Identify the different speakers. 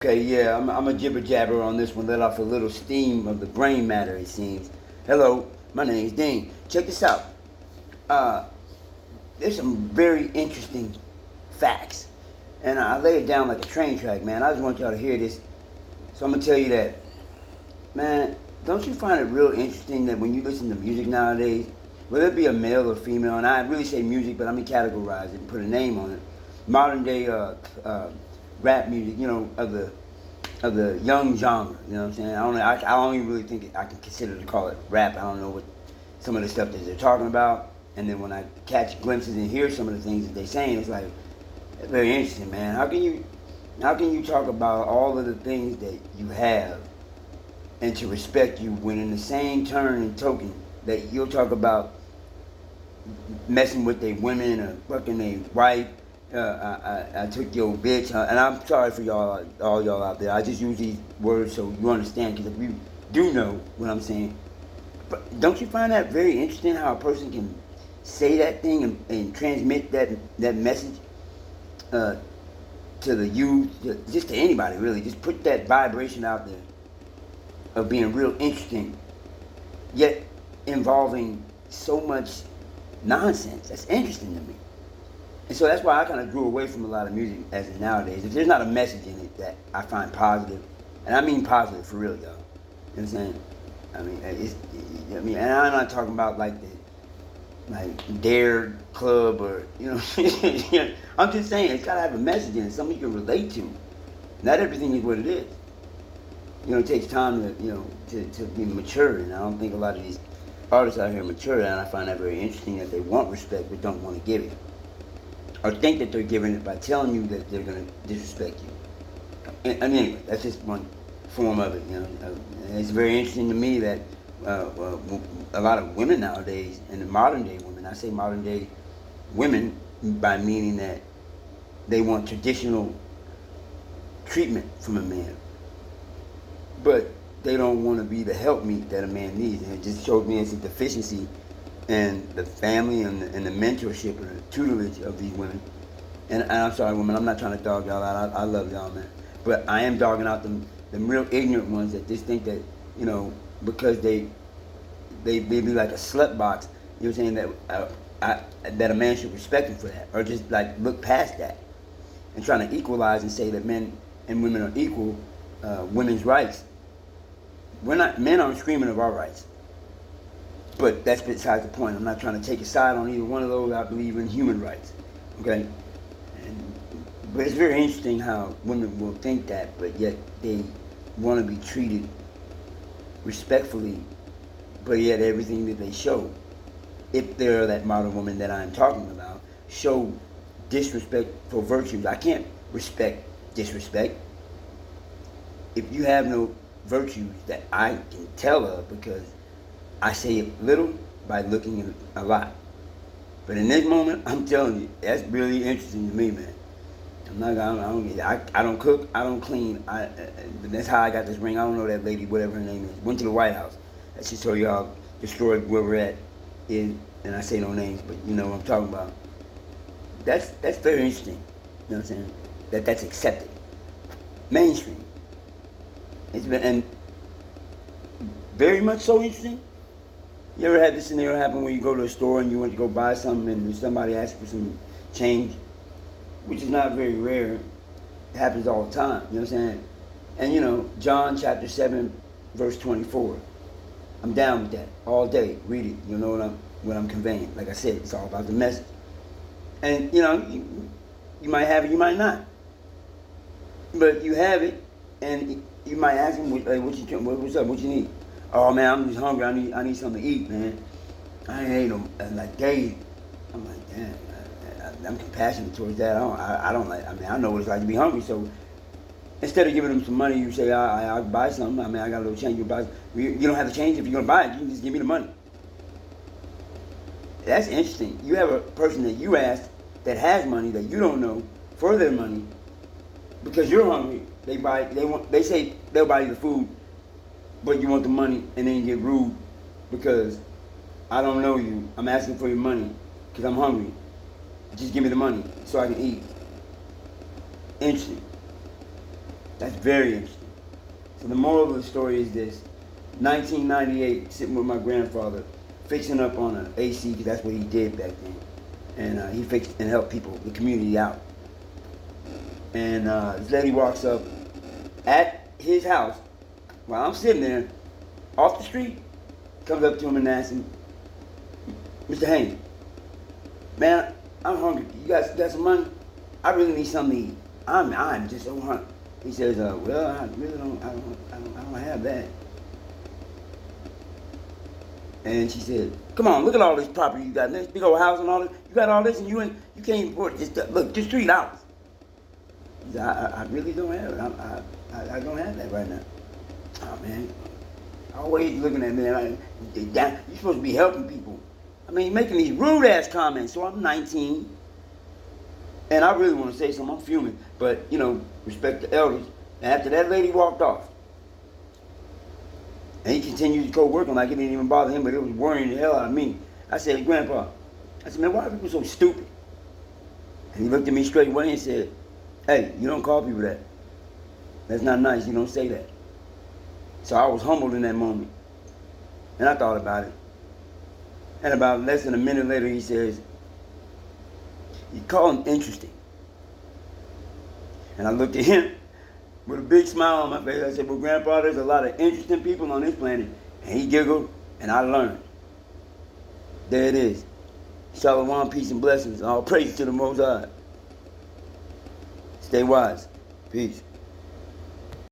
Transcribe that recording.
Speaker 1: Okay, yeah, I'm a jibber jabber on this one. Let off a little steam of the brain matter, it seems. Hello, my name's Dean. Check this out. Uh, there's some very interesting facts, and I lay it down like a train track, man. I just want y'all to hear this. So I'm gonna tell you that, man. Don't you find it real interesting that when you listen to music nowadays, whether it be a male or female, and I really say music, but I'm gonna categorize it and put a name on it. Modern day rap music, of the young genre. You know what I'm saying? I don't even really think I can consider to call it rap. I don't know what some of the stuff that they're talking about. And then when I catch glimpses and hear some of the things that they're saying, it's like it's very interesting, man. How can you talk about all of the things that you have and to respect you when in the same turn and token that you'll talk about messing with their women or fucking their wife. I took your bitch, and I'm sorry for y'all, all y'all out there. I just use these words so you understand, because if you do know what I'm saying, but don't you find that very interesting how a person can say that thing and transmit that message to the youth, just to anybody really, just put that vibration out there of being real interesting, yet involving so much nonsense. That's interesting to me. And so that's why I kind of drew away from a lot of music as of nowadays. If there's not a message in it that I find positive, and I mean positive for real, y'all. You know what I'm saying? And I'm not talking about like Dare Club or I'm just saying it's gotta have a message in it, something you can relate to. Not everything is what it is. It takes time to be mature, and I don't think a lot of these artists out here are mature, and I find that very interesting that they want respect but don't want to give it, or think that they're giving it by telling you that they're going to disrespect you. And anyway, that's just one form of it. And it's very interesting to me that a lot of women nowadays, and the modern day women, I say modern day women by meaning that they want traditional treatment from a man, but they don't want to be the helpmeet that a man needs, and it just shows me it's a deficiency and the family and the mentorship and the tutelage of these women. And I'm sorry, women, I'm not trying to dog y'all out. I love y'all, man. But I am dogging out them real ignorant ones that just think that, because they be like a slut box, you know what I'm saying, that a man should respect him for that. Or just like look past that and trying to equalize and say that men and women are equal, women's rights. Men aren't screaming of our rights. But that's besides the point. I'm not trying to take a side on either one of those. I believe in human rights. Okay? But it's very interesting how women will think that, but yet they want to be treated respectfully, but yet everything that they show, if they're that modern woman that I'm talking about, show disrespectful virtues. I can't respect disrespect. If you have no virtues that I can tell of, because I say it little by looking at a lot. But in this moment, I'm telling you, that's really interesting to me, man. I don't cook, I don't clean. That's how I got this ring. I don't know that lady, whatever her name is. Went to the White House. That should show y'all destroyed where we're at. And I say no names, but you know what I'm talking about. That's very interesting. You know what I'm saying? That's accepted. Mainstream. It's been, and very much so interesting. You ever had this scenario happen where you go to a store and you want to go buy something and somebody asks for some change, which is not very rare. It happens all the time. You know what I'm saying? And John chapter 7, verse 24. I'm down with that all day. Read it. You know what I'm conveying. Like I said, it's all about the message. And you might have it, you might not. But you have it, and you might ask him, hey, what's up? What you need? Oh man, I'm just hungry. I need something to eat, man. I ain't ate no like days. I'm like, damn. I'm compassionate towards that. I don't like. I know what it's like to be hungry. So instead of giving them some money, you say, I'll buy something. I got a little change. You buy. You don't have to change if you're gonna buy it. You can just give me the money. That's interesting. You have a person that you asked that has money that you don't know for their money because you're hungry. They say they'll buy you the food, but you want the money, and then you get rude because I don't know you. I'm asking for your money because I'm hungry. Just give me the money so I can eat. Interesting. That's very interesting. So the moral of the story is this: 1998, sitting with my grandfather, fixing up on an AC because that's what he did back then, and he fixed and helped people, the community out. And this lady walks up at his house while I'm sitting there, off the street, comes up to him and asks him, "Mr. Haynes, man, I'm hungry. You guys got some money? I really need something to eat. I'm just so hungry." He says, "Well, I really don't have that." And she said, "Come on, look at all this property you got. This big old house and all this. You got all this, and you can't even afford this stuff. Look, just $3." He said, I really don't have it. I don't have that right now." Oh man, always looking at me like, you're supposed to be helping people. I mean, making these rude ass comments. So I'm 19. And I really want to say something. I'm fuming. But, respect the elders. And after that lady walked off, and he continued to go working like it didn't even bother him, but it was worrying the hell out of me. I said, "Grandpa," I said, "man, why are people so stupid?" And he looked at me straight away and said, "Hey, you don't call people that. That's not nice. You don't say that." So I was humbled in that moment. And I thought about it. And about less than a minute later, he says, "You call him interesting." And I looked at him with a big smile on my face. I said, "Well, Grandpa, there's a lot of interesting people on this planet." And he giggled, and I learned. There it is. Shalom, peace, and blessings. All praise to the Most High. Stay wise. Peace.